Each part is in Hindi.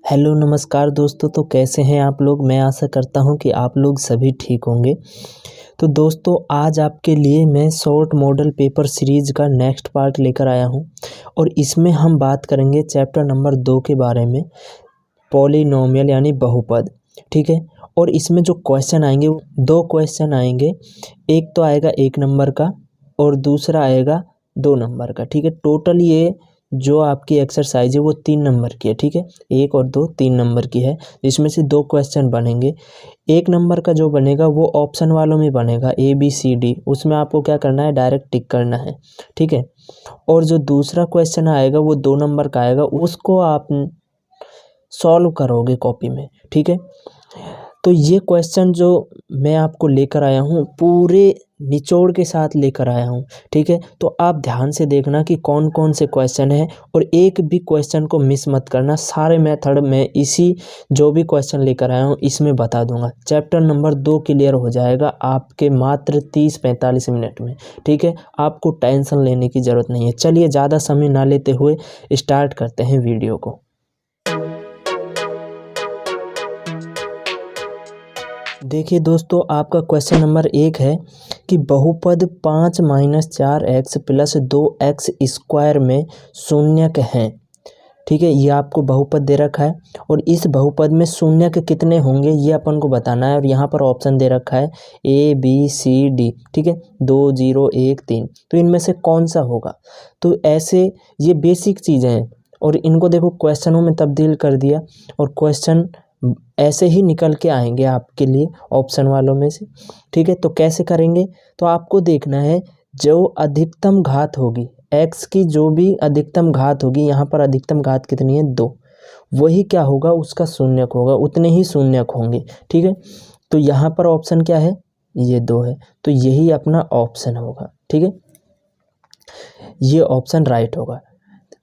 हेलो नमस्कार दोस्तों। तो कैसे हैं आप लोग। मैं आशा करता हूं कि आप लोग सभी ठीक होंगे। तो दोस्तों आज आपके लिए मैं शॉर्ट मॉडल पेपर सीरीज़ का नेक्स्ट पार्ट लेकर आया हूं और इसमें हम बात करेंगे चैप्टर नंबर 2 के बारे में, पॉलिनोमियल यानी बहुपद। ठीक है। और इसमें जो क्वेश्चन आएंगे वो 2 क्वेश्चन आएंगे। एक तो आएगा 1 नंबर का और दूसरा आएगा 2 नंबर का। ठीक है। टोटल ये जो आपकी एक्सरसाइज है वो 3 नंबर की है। ठीक है। 1 और 2 3 नंबर की है। इसमें से 2 क्वेश्चन बनेंगे। 1 नंबर का जो बनेगा वो ऑप्शन वालों में बनेगा ABCD। उसमें आपको क्या करना है, डायरेक्ट टिक करना है। ठीक है। और जो दूसरा क्वेश्चन आएगा वो 2 नंबर का आएगा, उसको आप सॉल्व करोगे कॉपी में। ठीक है। तो ये क्वेश्चन जो मैं आपको लेकर आया हूँ पूरे निचोड़ के साथ लेकर आया हूँ। ठीक है। तो आप ध्यान से देखना कि कौन कौन से क्वेश्चन हैं और एक भी क्वेश्चन को मिस मत करना। सारे मेथड मैं इसी जो भी क्वेश्चन लेकर आया हूँ इसमें बता दूंगा। चैप्टर नंबर 2 क्लियर हो जाएगा आपके मात्र 30-45 मिनट में। ठीक है। आपको टेंशन लेने की ज़रूरत नहीं है। चलिए ज़्यादा समय ना लेते हुए स्टार्ट करते हैं वीडियो को। देखिए दोस्तों, आपका क्वेश्चन नंबर 1 है कि बहुपद 5 - 4x + 2x स्क्वायर में शून्यक हैं। ठीक है। ये आपको बहुपद दे रखा है और इस बहुपद में शून्यक कितने होंगे ये अपन को बताना है। और यहाँ पर ऑप्शन दे रखा है ABCD। ठीक है। 2 0 1 3। तो इनमें से कौन सा होगा। तो ऐसे ये बेसिक चीज़ें हैं और इनको देखो क्वेश्चनों में तब्दील कर दिया और क्वेश्चन ऐसे ही निकल के आएंगे आपके लिए ऑप्शन वालों में से। ठीक है। तो कैसे करेंगे, तो आपको देखना है जो अधिकतम घात होगी x की, जो भी अधिकतम घात होगी, यहाँ पर अधिकतम घात कितनी है 2, वही क्या होगा उसका शून्यक होगा, उतने ही शून्यक होंगे। ठीक है। तो यहाँ पर ऑप्शन क्या है, ये 2 है, तो यही अपना ऑप्शन होगा। ठीक है। ये ऑप्शन राइट होगा।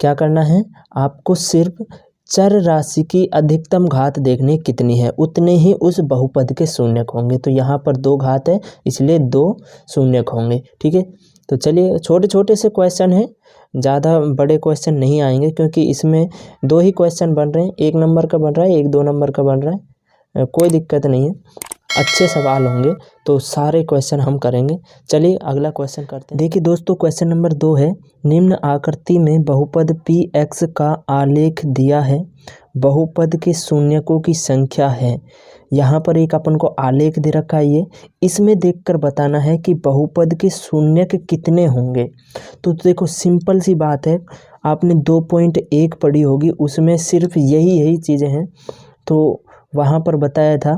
क्या करना है आपको, सिर्फ चर राशि की अधिकतम घात देखनी कितनी है, उतने ही उस बहुपद के शून्यक होंगे। तो यहाँ पर 2 घात है इसलिए 2 शून्यक होंगे। ठीक है। तो चलिए छोटे छोटे से क्वेश्चन हैं, ज़्यादा बड़े क्वेश्चन नहीं आएंगे क्योंकि इसमें 2 ही क्वेश्चन बन रहे हैं। 1 नंबर का बन रहा है, 1 2 नंबर का बन रहा है। कोई दिक्कत नहीं है, अच्छे सवाल होंगे तो सारे क्वेश्चन हम करेंगे। चलिए अगला क्वेश्चन करते हैं। देखिए दोस्तों, क्वेश्चन नंबर 2 है, निम्न आकृति में बहुपद PX का आलेख दिया है, बहुपद के शून्यकों की संख्या है। यहाँ पर एक अपन को आलेख दे रखा है, ये इसमें देखकर बताना है कि बहुपद के शून्यक कितने होंगे। तो देखो सिंपल सी बात है, आपने 2.1 पढ़ी होगी, उसमें सिर्फ यही चीज़ें हैं। तो वहाँ पर बताया था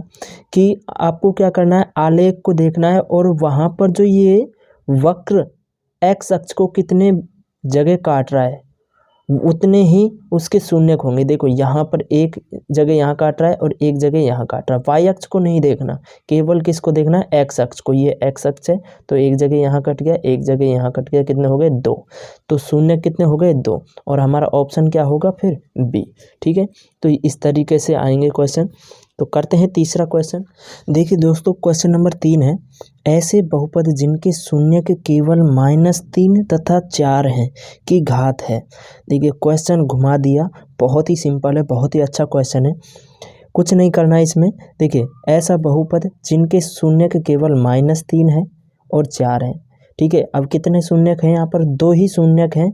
कि आपको क्या करना है, आलेख को देखना है और वहाँ पर जो ये वक्र x अक्ष को कितने जगह काट रहा है उतने ही उसके शून्यक होंगे। देखो यहाँ पर एक जगह यहाँ काट रहा है और एक जगह यहाँ काट रहा है। y अक्ष को नहीं देखना, केवल किसको देखना है, x अक्ष को। ये x अक्ष है तो एक जगह यहाँ कट गया, एक जगह यहाँ कट गया, कितने हो गए 2। तो शून्य कितने हो गए 2 और हमारा ऑप्शन क्या होगा फिर B। ठीक है। तो इस तरीके से आएंगे क्वेश्चन। तो करते हैं तीसरा क्वेश्चन। देखिए दोस्तों, क्वेश्चन नंबर 3 है, ऐसे बहुपद जिनके शून्यक केवल -3 तथा 4 हैं की घात है। देखिए क्वेश्चन घुमा दिया, बहुत ही सिंपल है, बहुत ही अच्छा क्वेश्चन है, कुछ नहीं करना है इसमें। देखिए ऐसा बहुपद जिनके शून्यक केवल -3 है और 4 हैं। ठीक है। अब कितने शून्यक हैं, यहाँ पर 2 ही शून्यक हैं।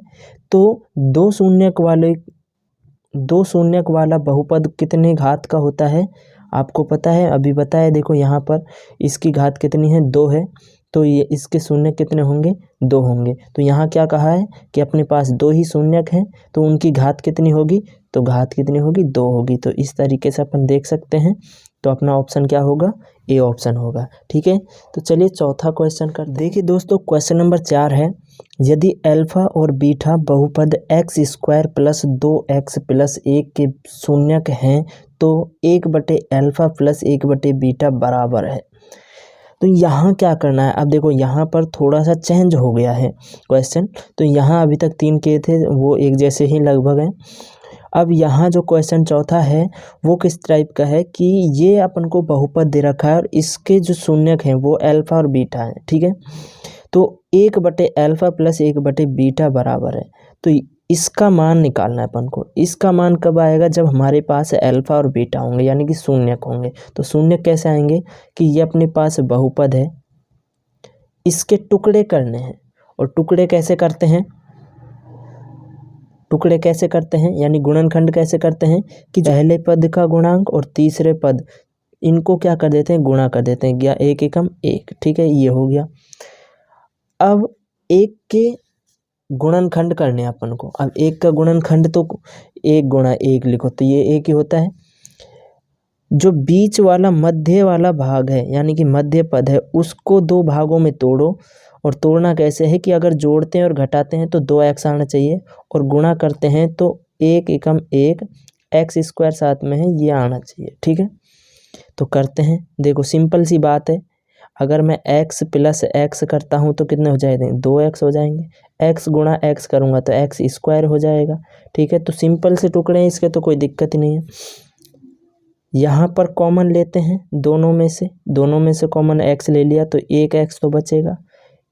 तो 2 शून्यक वाला बहुपद कितने घात का होता है आपको पता है, अभी बताया। देखो यहाँ पर इसकी घात कितनी है 2 है, तो ये इसके शून्यक कितने होंगे 2 होंगे। तो यहाँ क्या कहा है कि अपने पास 2 ही शून्यक हैं तो उनकी घात कितनी होगी, तो घात कितनी होगी 2 होगी। तो इस तरीके से अपन देख सकते हैं। तो अपना ऑप्शन क्या होगा, A ऑप्शन होगा। ठीक है। तो चलिए चौथा क्वेश्चन कर। देखिए दोस्तों, क्वेश्चन नंबर 4 है, यदि अल्फा और बीटा बहुपद x² + 2x + 1 के शून्यक हैं तो 1/अल्फा + 1/बीटा बराबर है। तो यहाँ क्या करना है, अब देखो यहाँ पर थोड़ा सा चेंज हो गया है क्वेश्चन। तो यहाँ अभी तक 3 किए थे वो एक जैसे ही लगभग हैं। अब यहाँ जो क्वेश्चन चौथा है वो किस टाइप का है कि ये अपन को बहुपद दे रखा है और इसके जो शून्यक हैं वो अल्फा और बीटा हैं। ठीक है। तो 1/अल्फा + 1/बीटा बराबर है। तो इसका मान निकालना है अपन को। इसका मान कब आएगा? जब हमारे पास अल्फा और बीटा होंगे, यानी कि शून्यक होंगे। तो शून्यक कैसे आएंगे कि ये अपने पास बहुपद है, इसके टुकड़े करने हैं। और टुकड़े कैसे करते हैं? टुकड़े कैसे करते हैं यानी गुणनखंड कैसे करते हैं कि पहले पद का गुणांक और तीसरे पद, इनको क्या कर देते हैं? गुणा कर देते हैं। गया एक एकम एक, ठीक है, ये हो गया। अब एक के गुणनखंड करने अपन को। अब एक का गुणनखंड तो एक गुणा एक लिखो तो ये एक ही होता है। जो बीच वाला मध्य वाला भाग है यानी कि मध्य पद है, उसको दो भागों में तोड़ो। और तोड़ना कैसे है कि अगर जोड़ते हैं और घटाते हैं तो 2x आना चाहिए, और गुणा करते हैं तो एक एकम एक, एक्स स्क्वायर साथ में है, ये आना चाहिए, ठीक है। तो करते हैं, देखो सिंपल सी बात है। अगर मैं x प्लस एक्स करता हूँ तो कितने हो जाएंगे? 2x हो जाएंगे। x गुणा x करूँगा तो एक्स स्क्वायर हो जाएगा, ठीक है। तो सिंपल से टुकड़े हैं इसके, तो कोई दिक्कत ही नहीं है। यहाँ पर कॉमन लेते हैं दोनों में से कॉमन x ले लिया तो एक x तो बचेगा,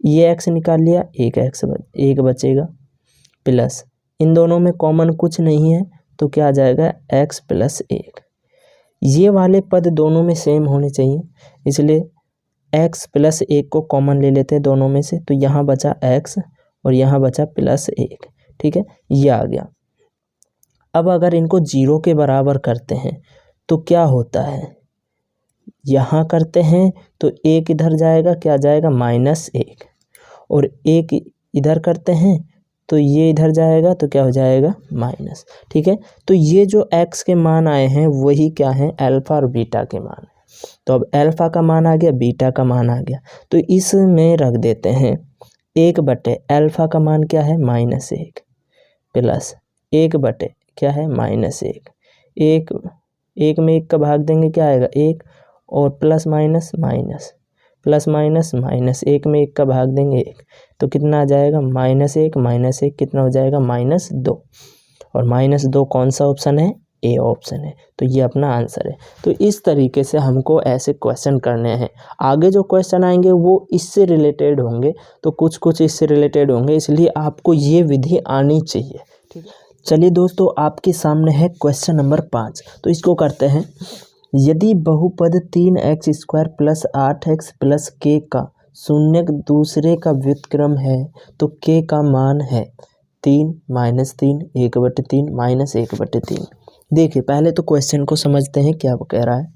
ये x निकाल लिया, एक बचेगा, प्लस इन दोनों में कॉमन कुछ नहीं है तो क्या आ जाएगा? x प्लस एक। ये वाले पद दोनों में सेम होने चाहिए, इसलिए x प्लस एक को कॉमन ले लेते हैं दोनों में से। तो यहाँ बचा x और यहाँ बचा प्लस एक, ठीक है, ये आ गया। अब अगर इनको 0 के बराबर करते हैं तो क्या होता है? यहाँ करते हैं तो एक इधर जाएगा, क्या जाएगा? -1। और एक इधर करते हैं तो ये इधर जाएगा तो क्या हो जाएगा? माइनस, ठीक है। तो ये जो x के मान आए हैं वही क्या है? अल्फा और बीटा के मान। तो अब अल्फा का मान आ गया, बीटा का मान आ गया, तो इसमें रख देते हैं 1/, अल्फा का मान क्या है? -1, प्लस 1/, क्या है? -1। एक में एक का भाग देंगे, क्या आएगा? 1, और plus minus minus, plus minus minus, एक में एक का भाग देंगे 1, तो कितना आ जाएगा? -1 कितना हो जाएगा? -2। और -2 कौन सा ऑप्शन है? ए ऑप्शन है। तो ये अपना आंसर है। तो इस तरीके से हमको ऐसे क्वेश्चन करने हैं। आगे जो क्वेश्चन आएंगे वो इससे रिलेटेड होंगे, तो कुछ इससे रिलेटेड होंगे, इसलिए आपको ये विधि आनी चाहिए, ठीक है। चलिए दोस्तों, आपके सामने है क्वेश्चन नंबर 5। तो इसको करते हैं। यदि बहुपद 3x² plus 8x plus k का शून्यक दूसरे का व्युत्क्रम है तो k का मान है 3 -3 1/3 -1/3। देखिए पहले तो क्वेश्चन को समझते हैं क्या वो कह रहा है।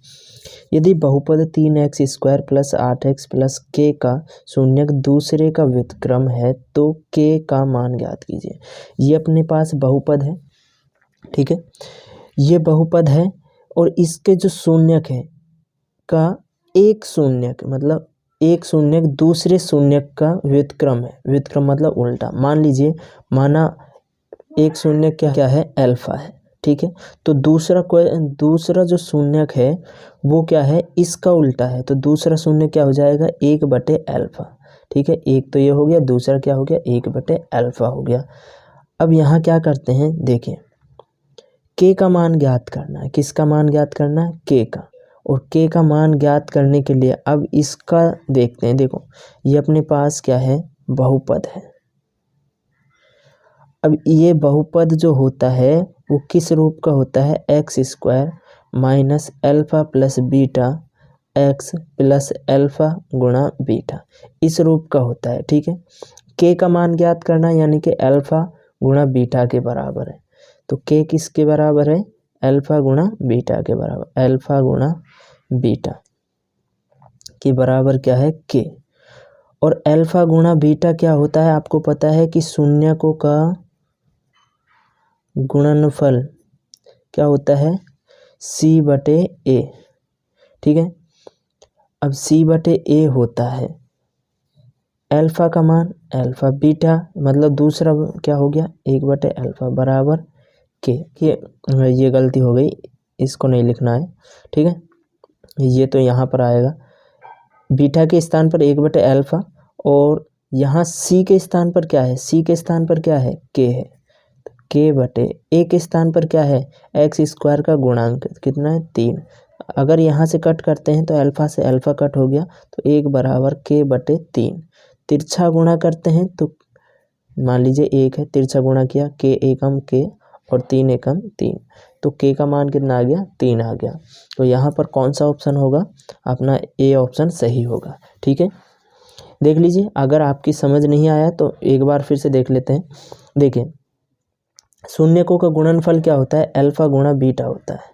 यदि बहुपद 3x² plus 8x plus k का शून्यक दूसरे का व्युत्क्रम है तो k का मान ज्ञात कीजिए। ये अपने पास बहुपद है, ठीक है, ये बहुपद है और इसके जो शून्यक है का एक शून्यक, मतलब एक शून्यक दूसरे शून्यक का व्युत्क्रम है। व्युत्क्रम मतलब उल्टा। मान लीजिए, माना एक शून्यक क्या है? अल्फा है, ठीक है। तो दूसरा जो शून्यक है वो क्या है? इसका उल्टा है। तो दूसरा शून्य क्या हो जाएगा? 1/अल्फा, ठीक है। एक तो ये हो गया, दूसरा क्या हो गया? 1/अल्फा हो गया। अब यहाँ क्या करते हैं, देखिए k का मान ज्ञात करना है। किसका मान ज्ञात करना है? k का। और k का मान ज्ञात करने के लिए अब इसका देखते हैं। देखो ये अपने पास क्या है? बहुपद है। अब ये बहुपद जो होता है वो किस रूप का होता है? x² minus alpha plus beta x plus alpha गुणा बीटा, इस रूप का होता है, ठीक है। k का मान ज्ञात करना यानी कि अल्फा गुणा बीटा के बराबर है। तो k किसके बराबर है? अल्फा गुणा बीटा के बराबर। अल्फा गुणा बीटा के बराबर क्या है? k। और अल्फा गुणा बीटा क्या होता है? आपको पता है कि शून्यकों का गुणनफल क्या होता है? c/a, ठीक है। अब c/a होता है अल्फा का मान, अल्फा बीटा मतलब दूसरा क्या हो गया? 1/अल्फा बराबर k। ये गलती हो गई, इसको नहीं लिखना है, ठीक है। ये तो यहाँ पर आएगा बीटा के स्थान पर 1/अल्फा, और यहाँ c के स्थान पर क्या है? c के स्थान पर क्या है? k है। k/a के स्थान पर क्या है? x² का गुणांक कितना है? 3। अगर यहाँ से कट करते हैं तो अल्फा से अल्फा कट हो गया, तो 1 बराबर k/3। तिरछा गुणा करते हैं तो मान लीजिए 1 है, तिरछा गुणा किया k एकम k और 3 एकम 3, तो k का मान कितना आ गया 3 आ गया। तो यहाँ पर कौन सा ऑप्शन होगा, अपना ए ऑप्शन सही होगा। ठीक है, देख लीजिए, अगर आपकी समझ नहीं आया तो एक बार फिर से देख लेते हैं। देखिए शून्यकों का गुणनफल क्या होता है, अल्फा गुणा बीटा होता है,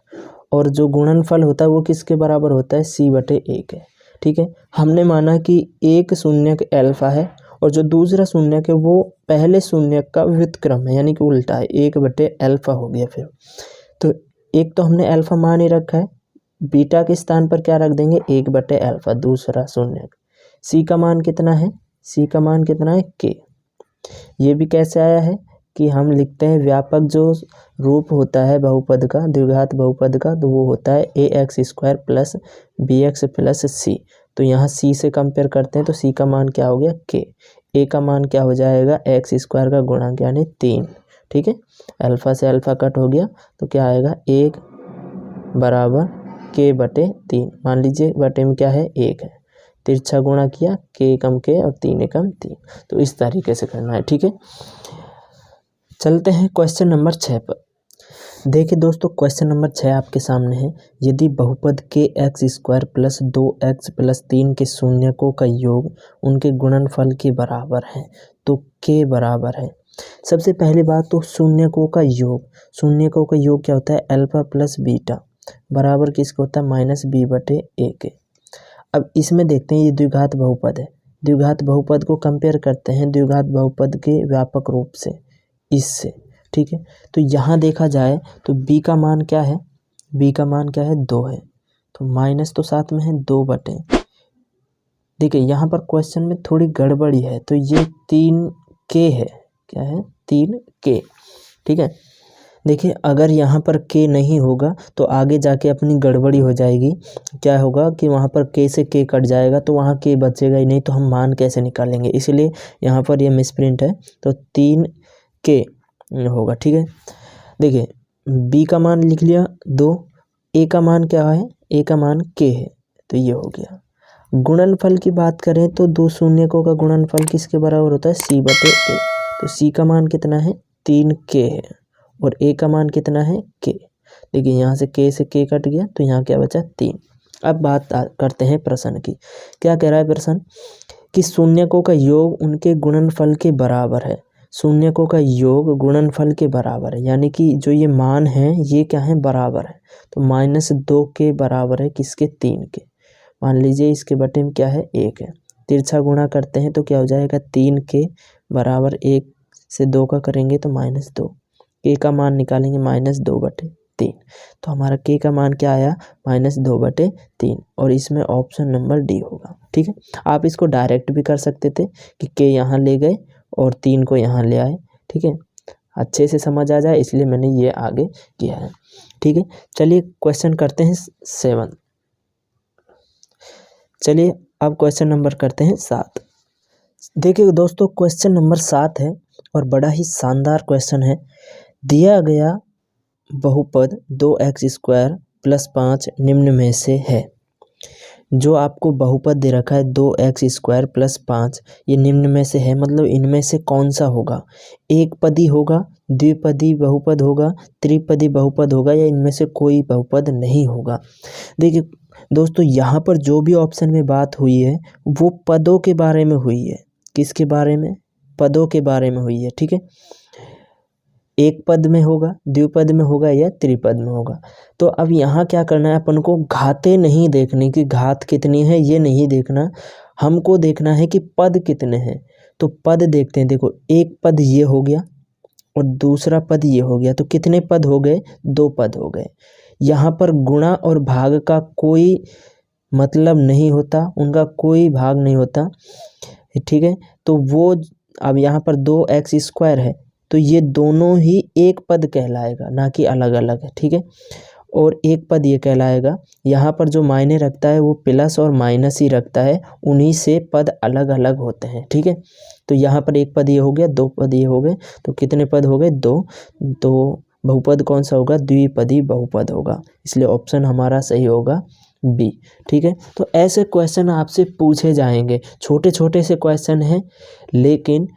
और जो गुणनफल होता है वो किसके बराबर होता है, c/1 है। ठीक है, हमने माना कि एक शून्यक अल्फा है और जो दूसरा शून्यक है वो पहले शून्यक का व्युत्क्रम है, यानी कि उल्टा है, 1/अल्फा हो गया। फिर तो एक तो हमने अल्फा मान ही रखा है, बीटा के स्थान पर क्या रख देंगे, 1/अल्फा दूसरा शून्यक। सी का मान कितना है, सी का मान कितना है k। ये भी कैसे आया है कि हम लिखते हैं व्यापक जो रूप होता है बहुपद का, द्विघात बहुपद का, तो वो होता है ax² plus bx plus c। तो यहाँ c से कंपेयर करते हैं तो c का मान क्या हो गया k, a का मान क्या हो जाएगा x² का गुणांक यानी 3। ठीक है, अल्फा से अल्फा कट हो गया तो क्या आएगा 1 बराबर k/3। मान लीजिए बटे में क्या है 1 है, तिरछा गुणा किया k एकम k और 3 एकम 3। तो इस तरीके से करना है। ठीक है, चलते हैं क्वेश्चन नंबर 6 पर। देखिए दोस्तों, क्वेश्चन नंबर 6 आपके सामने है। यदि बहुपद kx² प्लस 2x प्लस 3 के शून्यकों का योग उनके गुणनफल के बराबर है तो k बराबर है। सबसे पहली बात तो शून्यकों का योग, शून्यकों का योग क्या होता है, अल्फा प्लस बीटा बराबर किसका होता है, -b/a के। अब इसमें देखते हैं, ये द्विघात बहुपद है, द्विघात बहुपद को कंपेयर करते हैं द्विघात बहुपद के व्यापक रूप से, इससे। ठीक है, तो यहाँ देखा जाए तो b का मान क्या है, b का मान क्या है 2 है, तो माइनस तो साथ में है 2/। देखिए यहाँ पर क्वेश्चन में थोड़ी गड़बड़ी है, तो ये 3k है, क्या है 3k। ठीक है, देखिए अगर यहाँ पर k नहीं होगा तो आगे जाके अपनी गड़बड़ी हो जाएगी। क्या होगा कि वहाँ पर k से k कट जाएगा तो वहाँ k बचेगा ही नहीं, तो हम मान कैसे निकालेंगे, इसलिए यहाँ पर ये मिसप्रिंट है, तो 3k होगा। ठीक है, देखिए b का मान लिख लिया 2, a का मान क्या है, a का मान k है, तो ये हो गया। गुणनफल की बात करें तो दो शून्यकों का गुणनफल किसके बराबर होता है, c/a। तो c का मान कितना है 3k है और a का मान कितना है k। देखिए यहाँ से k से k कट गया तो यहाँ क्या बचा 3। अब बात करते हैं प्रश्न की। क्या कह रहा है प्रश्न कि शून्यकों का योग उनके गुणनफल के बराबर है, शून्यकों का योग गुणनफल के बराबर है, यानी कि जो ये मान है ये क्या है बराबर है। तो -2 के बराबर है किसके, 3 के। मान लीजिए इसके बटे में क्या है 1 है, तिरछा गुणा करते हैं तो क्या हो जाएगा 3k बराबर 1 से 2 का करेंगे तो -2, k का मान निकालेंगे -2/3। तो हमारा k का मान क्या आया -2/3, और इसमें ऑप्शन नंबर डी होगा। ठीक है, आप इसको डायरेक्ट भी कर सकते थे कि k यहाँ ले गए और 3 को यहाँ ले आए। ठीक है, अच्छे से समझ आ जाए इसलिए मैंने ये आगे किया है। ठीक है, चलिए क्वेश्चन करते हैं 7। चलिए अब क्वेश्चन नंबर करते हैं 7। देखिए दोस्तों, क्वेश्चन नंबर 7 है और बड़ा ही शानदार क्वेश्चन है। दिया गया बहुपद 2x² प्लस 5 निम्न में से है। जो आपको बहुपद दे रखा है 2x² प्लस 5, ये निम्न में से है, मतलब इनमें से कौन सा होगा, एक पदी होगा, द्विपदी बहुपद होगा, त्रिपदी बहुपद होगा, या इनमें से कोई बहुपद नहीं होगा। देखिए दोस्तों, यहाँ पर जो भी ऑप्शन में बात हुई है वो पदों के बारे में हुई है। किसके बारे में, पदों के बारे में हुई है। ठीक है, एक पद में होगा, द्विपद में होगा या त्रिपद में होगा। तो अब यहाँ क्या करना है, अपन को घातें नहीं देखनी कि घात कितनी है, ये नहीं देखना, हमको देखना है कि पद कितने हैं। तो पद देखते हैं, देखो एक पद ये हो गया और दूसरा पद ये हो गया, तो कितने पद हो गए, 2 पद हो गए। यहाँ पर गुणा और भाग का कोई मतलब नहीं होता, उनका कोई भाग नहीं होता। ठीक है, तो वो अब यहाँ पर 2x² है तो ये दोनों ही एक पद कहलाएगा, ना कि अलग अलग है। ठीक है, और एक पद ये कहलाएगा। यहाँ पर जो मायने रखता है वो प्लस और माइनस ही रखता है, उन्हीं से पद अलग अलग होते हैं। ठीक है, तो यहाँ पर एक पद ये हो गया, 2 पद ये हो गए, तो कितने पद हो गए 2। तो बहुपद कौन सा होगा, द्विपदी बहुपद होगा, इसलिए ऑप्शन हमारा सही होगा बी। ठीक है, तो ऐसे क्वेश्चन आपसे पूछे जाएंगे, छोटे छोटे से क्वेश्चन हैं लेकिन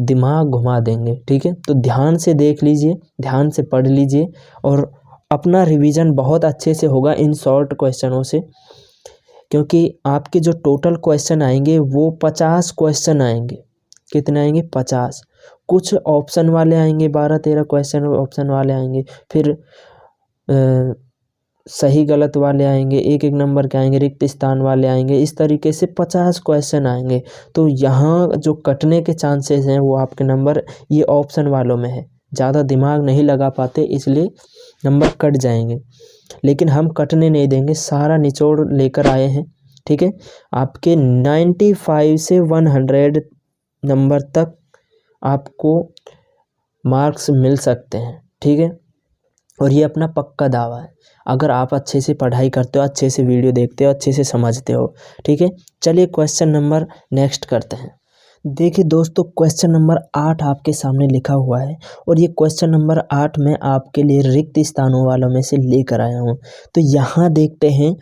दिमाग घुमा देंगे। ठीक है, तो ध्यान से देख लीजिए, ध्यान से पढ़ लीजिए और अपना रिवीजन बहुत अच्छे से होगा इन शॉर्ट क्वेश्चनों से, क्योंकि आपके जो टोटल क्वेश्चन आएंगे वो 50 क्वेश्चन आएंगे। कितने आएंगे? 50। कुछ ऑप्शन वाले आएंगे, 12-13 क्वेश्चन ऑप्शन वाले आएंगे, फिर सही गलत वाले आएंगे, एक एक नंबर के आएंगे, रिक्त स्थान वाले आएंगे, इस तरीके से 50 क्वेश्चन आएंगे। तो यहाँ जो कटने के चांसेस हैं वो आपके नंबर ये ऑप्शन वालों में है। ज़्यादा दिमाग नहीं लगा पाते इसलिए नंबर कट जाएंगे, लेकिन हम कटने नहीं देंगे, सारा निचोड़ लेकर आए हैं। ठीक है, आपके 95 से 100 नंबर तक आपको मार्क्स मिल सकते हैं। ठीक है, और ये अपना पक्का दावा है, अगर आप अच्छे से पढ़ाई करते हो, अच्छे से वीडियो देखते हो, अच्छे से समझते हो। ठीक है, चलिए क्वेश्चन नंबर नेक्स्ट करते हैं। देखिए दोस्तों, क्वेश्चन नंबर 8 आपके सामने लिखा हुआ है और ये क्वेश्चन नंबर 8 मैं आपके लिए रिक्त स्थानों वालों में से लेकर आया हूँ। तो यहाँ देखते हैं,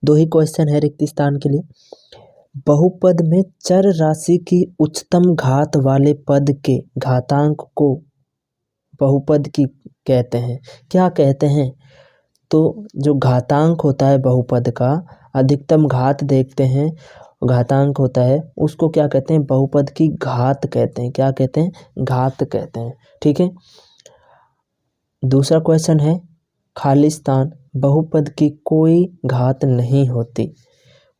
2 ही क्वेश्चन है रिक्त स्थान के लिए। बहुपद में चर राशि की उच्चतम घात वाले पद के घातांक को बहुपद की कहते हैं। क्या कहते हैं? तो जो घातांक होता है बहुपद का, अधिकतम घात देखते हैं, घातांक होता है, उसको क्या कहते हैं? बहुपद की घात कहते हैं। क्या कहते हैं? घात कहते हैं। ठीक है, दूसरा क्वेश्चन है, खाली स्थान बहुपद की कोई घात नहीं होती।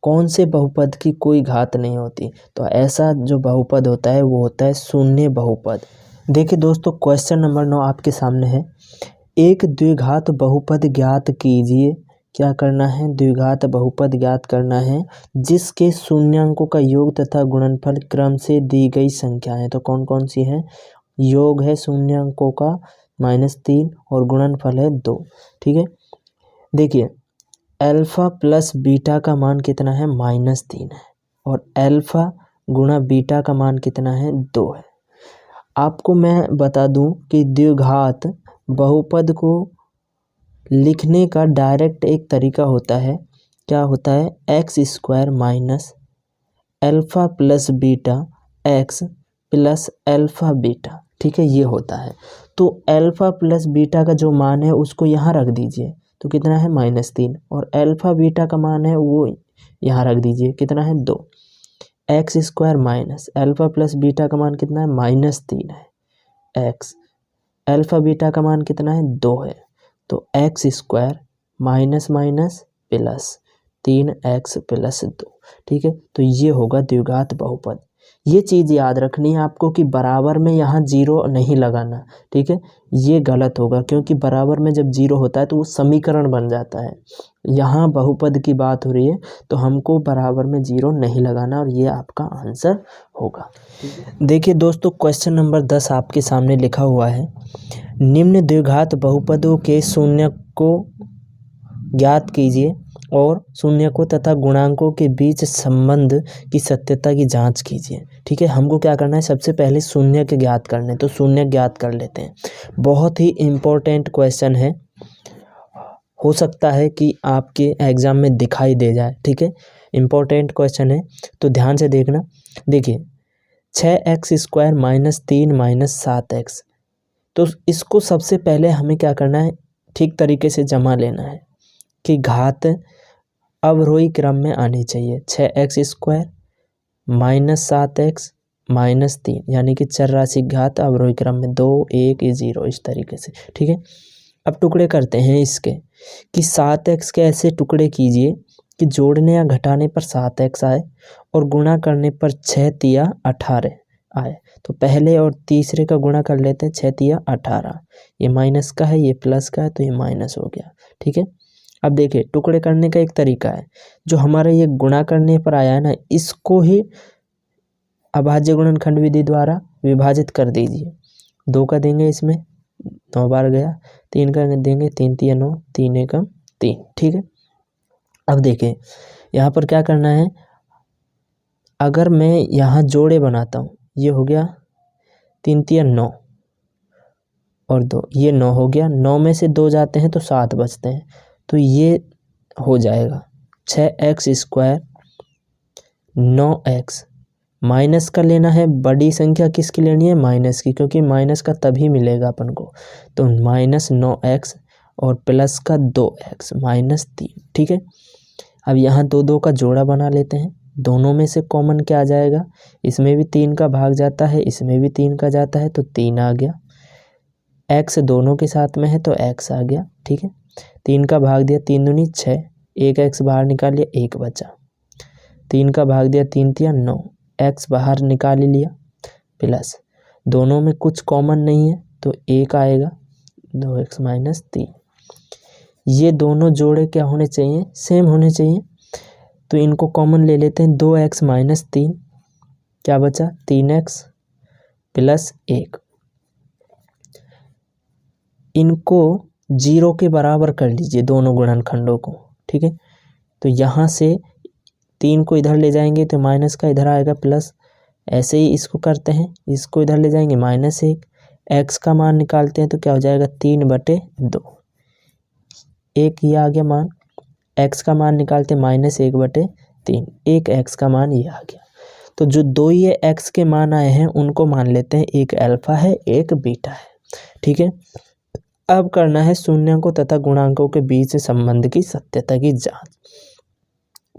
कौन से बहुपद की कोई घात नहीं होती? तो ऐसा जो बहुपद होता है वो होता है शून्य बहुपद। देखिए दोस्तों, क्वेश्चन नंबर 9 आपके सामने है। एक द्विघात बहुपद ज्ञात कीजिए। क्या करना है? द्विघात बहुपद ज्ञात करना है जिसके शून्यांकों का योग तथा गुणनफल क्रम से दी गई संख्याएं। तो कौन कौन सी हैं? योग है शून्यांकों का -3 और गुणनफल है 2। ठीक है, देखिए अल्फा प्लस बीटा का मान कितना है? -3 है, और अल्फा गुणा बीटा का मान कितना है? 2 है। आपको मैं बता दूं कि द्विघात बहुपद को लिखने का डायरेक्ट एक तरीका होता है। क्या होता है? x² minus alpha plus beta x plus alpha beta. ठीक है, ये होता है। तो अल्फ़ा प्लस बीटा का जो मान है उसको यहाँ रख दीजिए, तो कितना है? -3, और अल्फ़ा बीटा का मान है वो यहाँ रख दीजिए, कितना है? 2। x² minus alpha plus beta का मान कितना है? -3 है। x अल्फ़ा बीटा का मान कितना है? 2 है। तो x² minus minus plus 3x plus 2। ठीक है, तो ये होगा द्विघात बहुपद। ये चीज़ याद रखनी है आपको कि बराबर में यहाँ 0 नहीं लगाना। ठीक है, ये गलत होगा, क्योंकि बराबर में जब 0 होता है तो वो समीकरण बन जाता है। यहाँ बहुपद की बात हो रही है तो हमको बराबर में 0 नहीं लगाना, और ये आपका आंसर होगा। देखिए दोस्तों, क्वेश्चन नंबर 10 आपके सामने लिखा हुआ है। निम्न द्विघात बहुपदों के शून्य को ज्ञात कीजिए और शून्यकों तथा गुणांकों के बीच संबंध की सत्यता की जांच कीजिए। ठीक है, हमको क्या करना है? सबसे पहले शून्य के ज्ञात करने, तो शून्य ज्ञात कर लेते हैं। बहुत ही इम्पोर्टेंट क्वेश्चन है, हो सकता है कि आपके एग्जाम में दिखाई दे जाए। ठीक है, इम्पोर्टेंट क्वेश्चन है, तो ध्यान से देखना। देखिए 6x² माइनस 3 माइनस 7x, तो इसको सबसे पहले हमें क्या करना है? ठीक तरीके से जमा लेना है कि घात अवरोही क्रम में आनी चाहिए। 6x² माइनस 7x माइनस 3, यानी कि चर राशि घात अवरोही क्रम में 2 1 0, इस तरीके से। ठीक है, अब टुकड़े करते हैं इसके कि 7x के ऐसे टुकड़े कीजिए कि जोड़ने या घटाने पर 7x आए और गुणा करने पर 6 तिया 18 आए। तो पहले और तीसरे का गुणा कर लेते हैं, 6 तिया 18। ये माइनस का है, ये प्लस का है, तो ये माइनस हो गया। ठीक है, अब देखिए टुकड़े करने का एक तरीका है, जो हमारा ये गुणा करने पर आया है ना, इसको ही अभाज्य गुणनखंड विधि द्वारा विभाजित कर दीजिए। 2 का देंगे, इसमें 9 बार गया, 3 का देंगे, 3 तिया 9, 3 एकम 3। ठीक है, अब देखिए यहाँ पर क्या करना है? अगर मैं यहाँ जोड़े बनाता हूँ, ये हो गया 3 तिया 9 और 2, ये 9 हो गया। 9 में से 2 जाते हैं तो 7 बचते हैं, तो ये हो जाएगा 6x² 9x माइनस का लेना है, बड़ी संख्या किसकी लेनी है, माइनस की, क्योंकि माइनस का तभी मिलेगा अपन को। तो -9x और प्लस का 2x -3, ठीक है। अब यहाँ दो दो का जोड़ा बना लेते हैं, दोनों में से कॉमन क्या आ जाएगा, इसमें भी 3 का भाग जाता है, इसमें भी 3 का जाता है, तो 3 आ गया। x दोनों के साथ में है तो x आ गया, ठीक है। 3 का भाग दिया 3 दूनी 6, एक x बाहर निकाल लिया, 1 बचा। 3 का भाग दिया 3 तिया 9, x बाहर निकाल लिया, प्लस दोनों में कुछ कॉमन नहीं है तो 1 आएगा, 2x -3। ये दोनों जोड़े क्या होने चाहिए, सेम होने चाहिए, तो इनको कॉमन ले लेते हैं। 2x -3 क्या बचा, 3x + 1। इनको 0 के बराबर कर लीजिए दोनों गुणनखंडों को, ठीक है। तो यहाँ से 3 को इधर ले जाएंगे तो माइनस का इधर आएगा प्लस, ऐसे ही इसको करते हैं, इसको इधर ले जाएंगे -1, x का मान निकालते हैं तो क्या हो जाएगा 3/2, 1 ये आ गया मान। x का मान निकालते हैं -1/3, एक x का मान ये आ गया। तो जो दो ये x के मान आए हैं उनको मान लेते हैं, एक अल्फा है एक बीटा है, ठीक है। अब करना है शून्यों तथा गुणांकों के बीच संबंध की सत्यता की जांच।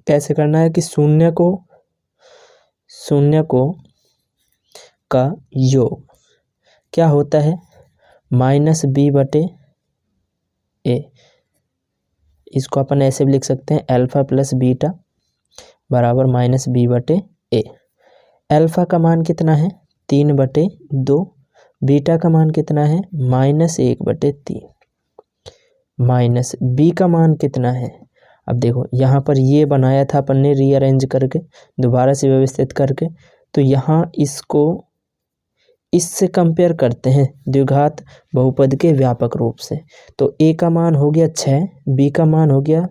कैसे करना है कि शून्य को का योग क्या होता है, -b/a। इसको अपन ऐसे भी लिख सकते हैं, अल्फा + बीटा बराबर -b/a। अल्फा का मान कितना है, 3/2, बीटा का मान कितना है, -1/3, माइनस बी का मान कितना है। अब देखो यहाँ पर ये बनाया था अपन ने रीअरेंज करके, दोबारा से व्यवस्थित करके, तो यहाँ इसको इससे कंपेयर करते हैं द्विघात बहुपद के व्यापक रूप से। तो a का मान हो गया 6, b का मान हो गया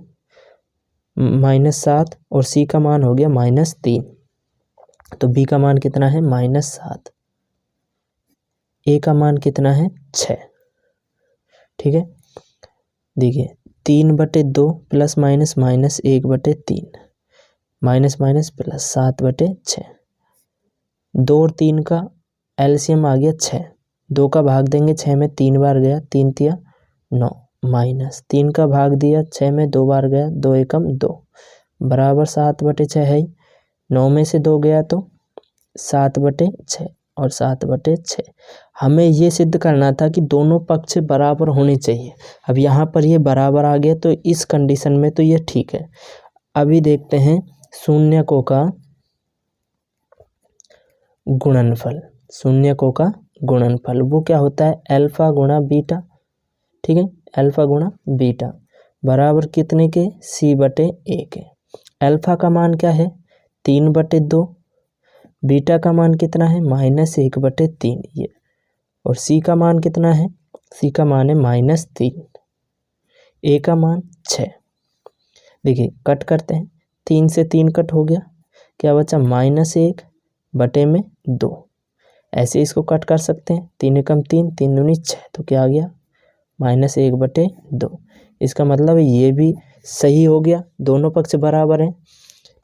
-7 और c का मान हो गया -3। तो b का मान कितना है, -7, a का मान कितना है 6, ठीक है। देखिए 3/2 + -1/3, माइनस प्लस 7/6, 2 और 3 का एलसीएम आ गया 6, 2 का भाग देंगे 6 में 3 बार गया, 3 तिया 9, -3 का भाग दिया 6 में 2 बार गया, 2 एकम 2 बराबर 7/6 है। 9 में से 2 गया तो 7/6 और 7/6। हमें ये सिद्ध करना था कि दोनों पक्ष बराबर होने चाहिए। अब यहाँ पर ये बराबर आ गया तो इस कंडीशन में तो ये ठीक है। अभी देखते हैं शून्यकों का गुणनफल। शून्यकों का गुणनफल वो क्या होता है, अल्फा गुणा बीटा, ठीक है, अल्फा गुणा बीटा बराबर कितने के, c/a के। अल्फा का मान क्या है 3/2, बीटा का मान कितना है -1/3 ये, और c का मान कितना है, c का मान है -3, a का मान 6। देखिए कट करते हैं, 3 से 3 कट हो गया, क्या बचा -1/2। ऐसे इसको कट कर सकते हैं, 3 एकम 3, 3 दूनी 6, तो क्या आ गया -1/2। इसका मतलब ये भी सही हो गया, दोनों पक्ष बराबर हैं,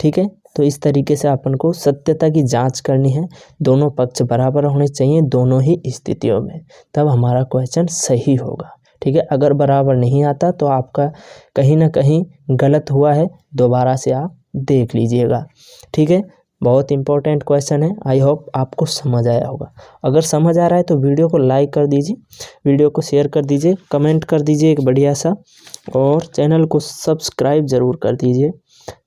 ठीक है। तो इस तरीके से अपन को सत्यता की जांच करनी है, दोनों पक्ष बराबर होने चाहिए दोनों ही स्थितियों में, तब हमारा क्वेश्चन सही होगा, ठीक है। अगर बराबर नहीं आता तो आपका कहीं ना कहीं गलत हुआ है, दोबारा से आप देख लीजिएगा, ठीक है। बहुत इंपॉर्टेंट क्वेश्चन है, आई होप आपको समझ आया होगा। अगर समझ आ रहा है तो वीडियो को लाइक कर दीजिए, वीडियो को शेयर कर दीजिए, कमेंट कर दीजिए एक बढ़िया सा, और चैनल को सब्सक्राइब ज़रूर कर दीजिए।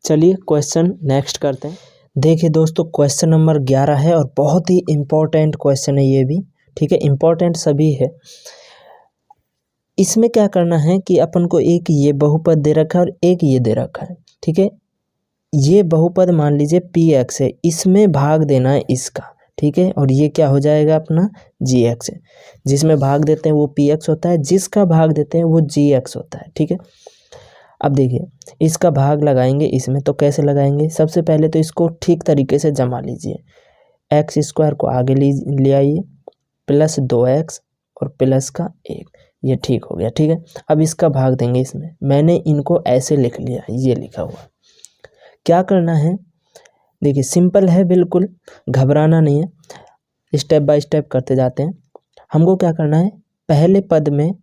चलिए क्वेश्चन नेक्स्ट करते हैं। देखिए दोस्तों क्वेश्चन नंबर 11 है और बहुत ही इम्पोर्टेंट क्वेश्चन है ये भी, ठीक है, इम्पोर्टेंट सभी है। इसमें क्या करना है कि अपन को एक ये बहुपद दे रखा है और एक ये दे रखा है, ठीक है। ये बहुपद मान लीजिए px है, इसमें भाग देना है इसका, ठीक है, और ये क्या हो जाएगा अपना gx है। जिसमें भाग देते हैं वो px होता है, जिसका भाग देते हैं वो gx होता है, ठीक है। अब देखिए इसका भाग लगाएंगे इसमें, तो कैसे लगाएंगे, सबसे पहले तो इसको ठीक तरीके से जमा लीजिए, x² को आगे ले आइए, +2x और प्लस का 1, ये ठीक हो गया, ठीक है। अब इसका भाग देंगे इसमें, मैंने इनको ऐसे लिख लिया, ये लिखा हुआ। क्या करना है, देखिए सिंपल है, बिल्कुल घबराना नहीं है, स्टेप बाय स्टेप करते जाते हैं। हमको क्या करना है, पहले पद में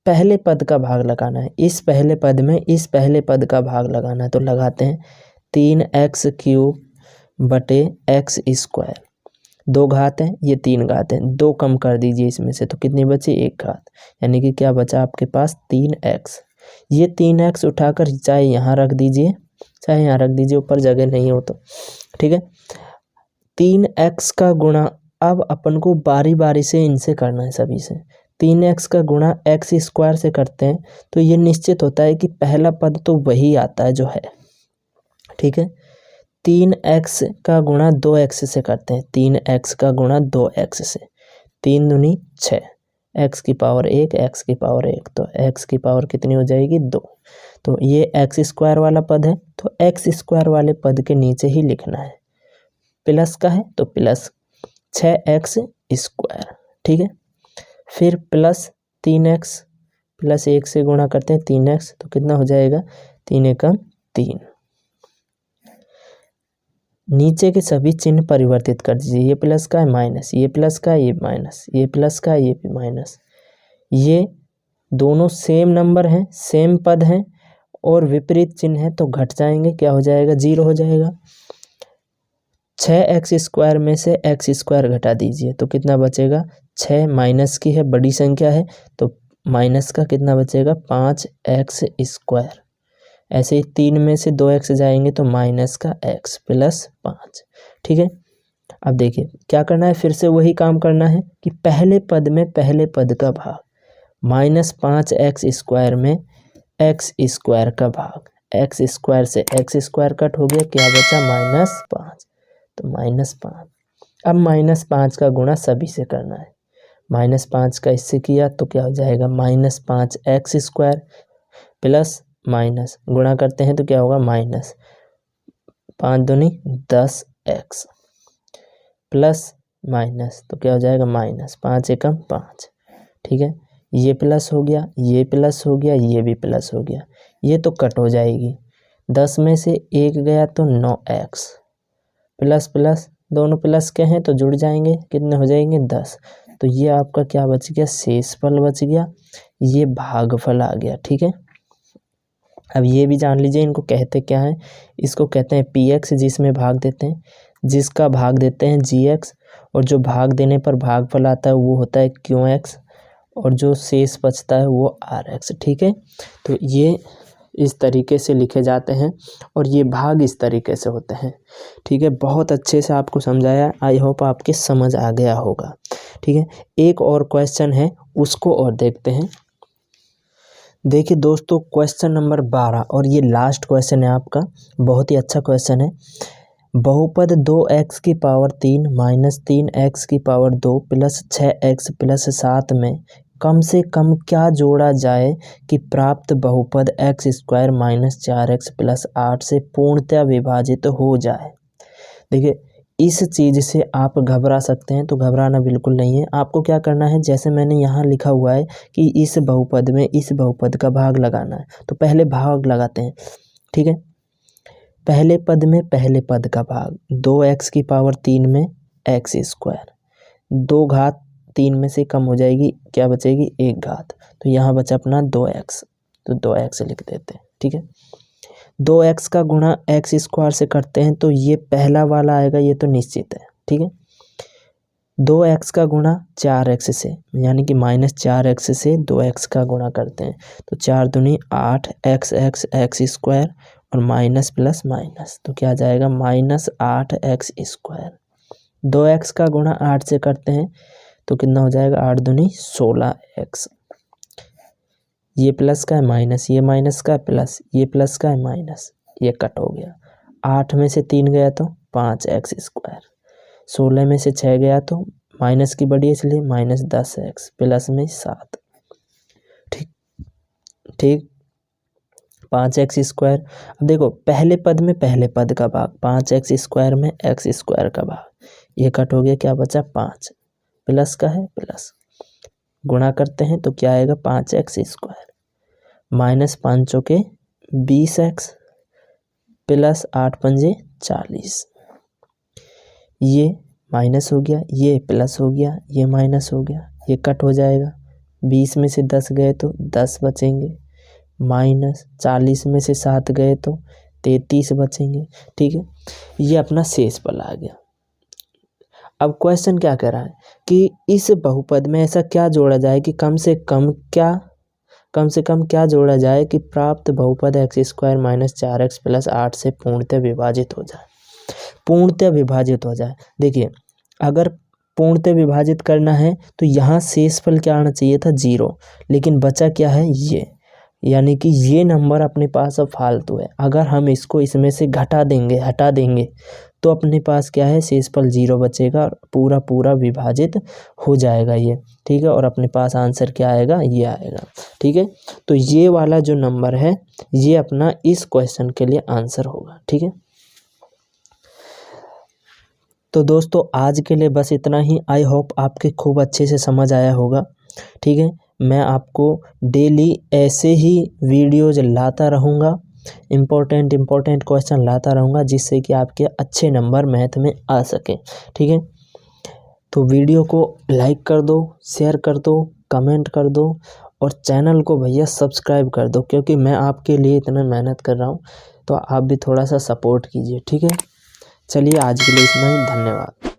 पहले पद का भाग लगाना है, इस पहले पद में इस पहले पद का भाग लगाना है। तो लगाते हैं 3x³ बटे x स्क्वायर, 2 घात है, ये 3 घात है, 2 कम कर दीजिए इसमें से, तो कितनी बची 1 घात, यानी कि क्या बचा आपके पास 3x। ये 3x उठाकर चाहे यहाँ रख दीजिए चाहे यहाँ रख दीजिए, ऊपर जगह नहीं हो तो ठीक है। 3x का गुणा अब अपन को बारी बारी से इनसे करना है, सभी से। 3x का गुणा x स्क्वायर से करते हैं तो ये निश्चित होता है कि पहला पद तो वही आता है जो है, ठीक है। 3x का गुणा 2x से करते हैं, 3x का गुणा 2x से, 3 दूनी 6, x की पावर 1 x की पावर 1, तो x की पावर कितनी हो जाएगी 2। तो ये x स्क्वायर वाला पद है, तो x स्क्वायर वाले पद के नीचे ही लिखना है, प्लस का है तो प्लस 6x स्क्वायर, ठीक है। फिर प्लस 3x प्लस 1 से गुणा करते हैं 3x, तो कितना हो जाएगा 3 एकम 3। नीचे के सभी चिन्ह परिवर्तित कर दीजिए, ये प्लस का है माइनस, ये प्लस का है ये माइनस, ये प्लस का है ये भी माइनस। ये दोनों सेम नंबर हैं, सेम पद हैं और विपरीत चिन्ह है तो घट जाएंगे, क्या हो जाएगा 0 हो जाएगा। 6x स्क्वायर में से x स्क्वायर घटा दीजिए तो कितना बचेगा, 6 माइनस की है, बड़ी संख्या है तो माइनस का कितना बचेगा 5x स्क्वायर। ऐसे ही 3 में से 2x जाएंगे तो माइनस का x प्लस 5, ठीक है। अब देखिए क्या करना है, फिर से वही काम करना है कि पहले पद में पहले पद का भाग, -5x स्क्वायर में x स्क्वायर का भाग, x स्क्वायर से x स्क्वायर कट हो गया, क्या बचा -5, तो -5। अब -5 का गुणा सभी से करना है, -5 का इससे किया तो क्या हो जाएगा -5x स्क्वायर प्लस माइनस गुणा करते हैं तो क्या होगा माइनस 5 दूनी 10x प्लस माइनस, तो क्या हो जाएगा -5 एकम 5, ठीक है। ये प्लस हो गया, ये प्लस हो गया, ये भी प्लस हो गया, ये तो कट हो जाएगी, 10 में से 1 गया तो 9x प्लस प्लस दोनों प्लस के हैं तो जुड़ जाएंगे, कितने हो जाएंगे 10। तो ये आपका क्या बच गया, शेषफल बच गया, ये भागफल आ गया, ठीक है। अब ये भी जान लीजिए इनको कहते क्या हैं, इसको कहते हैं px, जिसमें भाग देते हैं, जिसका भाग देते हैं gx, और जो भाग देने पर भागफल आता है वो होता है qx, और जो शेष बचता है वो rx, ठीक है। तो ये इस तरीके से लिखे जाते हैं और ये भाग इस तरीके से होते हैं, ठीक है। बहुत अच्छे से आपको समझाया, आई होप आपके समझ आ गया होगा, ठीक है। एक और क्वेश्चन है उसको और देखते हैं। देखिए दोस्तों क्वेश्चन नंबर 12 और ये लास्ट क्वेश्चन है आपका, बहुत ही अच्छा क्वेश्चन है। बहुपद 2x की पावर 3 माइनस 3x की पावर 2 प्लस 6x प्लस 7 में कम से कम क्या जोड़ा जाए कि प्राप्त बहुपद x square minus 4x plus 8 से पूर्णतः विभाजित हो जाए। देखिए इस चीज़ से आप घबरा सकते हैं, तो घबराना बिल्कुल नहीं है। आपको क्या करना है, जैसे मैंने यहाँ लिखा हुआ है कि इस बहुपद में इस बहुपद का भाग लगाना है, तो पहले भाग लगाते हैं, ठीक है। पहले पद में पहले पद का भाग, 2x की पावर 3 में x स्क्वायर, 2 घात 3 में से कम हो जाएगी, क्या बचेगी 1 घात, तो यहाँ बचा अपना 2x, तो 2x लिख देते हैं, ठीक है। 2x का गुणा x स्क्वायर से करते हैं तो ये पहला वाला आएगा, ये तो निश्चित है, ठीक है। 2x का गुणा 4x से, यानी कि -4x से 2x का गुणा करते हैं तो 4 दूनी 8x x स्क्वायर और माइनस प्लस माइनस, तो क्या आ जाएगा -8x स्क्वायर। 2x का गुणा 8 से करते हैं तो कितना हो जाएगा 8 दूनी 16x, ये प्लस का है माइनस, ये माइनस का है प्लस, ये प्लस का है माइनस, ये कट हो गया। 8 में से 3 गया तो 5x स्क्वायर, 16 में से 6 गया तो माइनस की बड़ी इसलिए -10x प्लस में 7, ठीक ठीक 5x स्क्वायर। अब देखो पहले पद में पहले पद का भाग, 5x स्क्वायर में x स्क्वायर का भाग, ये कट हो गया, क्या बचा 5 प्लस का है प्लस, गुणा करते हैं तो क्या आएगा 5x स्क्वायर माइनस 5 चौके 20x प्लस 8 पंजे 40, ये माइनस हो गया, ये प्लस हो गया, ये माइनस हो गया, ये कट हो जाएगा। 20 में से 10 गए तो 10 बचेंगे, माइनस 40 में से 7 गए तो 33 बचेंगे। ठीक है, ये अपना शेषफल आ गया। अब क्वेश्चन क्या कह रहा है कि इस बहुपद में ऐसा क्या जोड़ा जाए कि कम से कम क्या जोड़ा जाए कि प्राप्त बहुपद x² माइनस 4x प्लस 8 से पूर्णतः विभाजित हो जाए। पूर्णतः विभाजित हो जाए, देखिए अगर पूर्णतः विभाजित करना है तो यहाँ शेषफल क्या आना चाहिए था 0, लेकिन बचा क्या है ये, यानी कि ये नंबर अपने पास अब फालतू है। अगर हम इसको इसमें से हटा देंगे तो अपने पास क्या है, शेषफल 0 बचेगा और पूरा पूरा विभाजित हो जाएगा ये। ठीक है, और अपने पास आंसर क्या आएगा, ये आएगा। ठीक है, तो ये वाला जो नंबर है ये अपना इस क्वेश्चन के लिए आंसर होगा। ठीक है, तो दोस्तों आज के लिए बस इतना ही। आई होप आपके खूब अच्छे से समझ आया होगा। ठीक है, मैं आपको डेली ऐसे ही वीडियोज लाता रहूँगा, इम्पोर्टेंट क्वेश्चन लाता रहूँगा, जिससे कि आपके अच्छे नंबर मैथ में आ सके। ठीक है, तो वीडियो को लाइक कर दो, शेयर कर दो, कमेंट कर दो और चैनल को भैया सब्सक्राइब कर दो, क्योंकि मैं आपके लिए इतना मेहनत कर रहा हूँ, तो आप भी थोड़ा सा सपोर्ट कीजिए। ठीक है, चलिए आज के लिए इतना ही, धन्यवाद।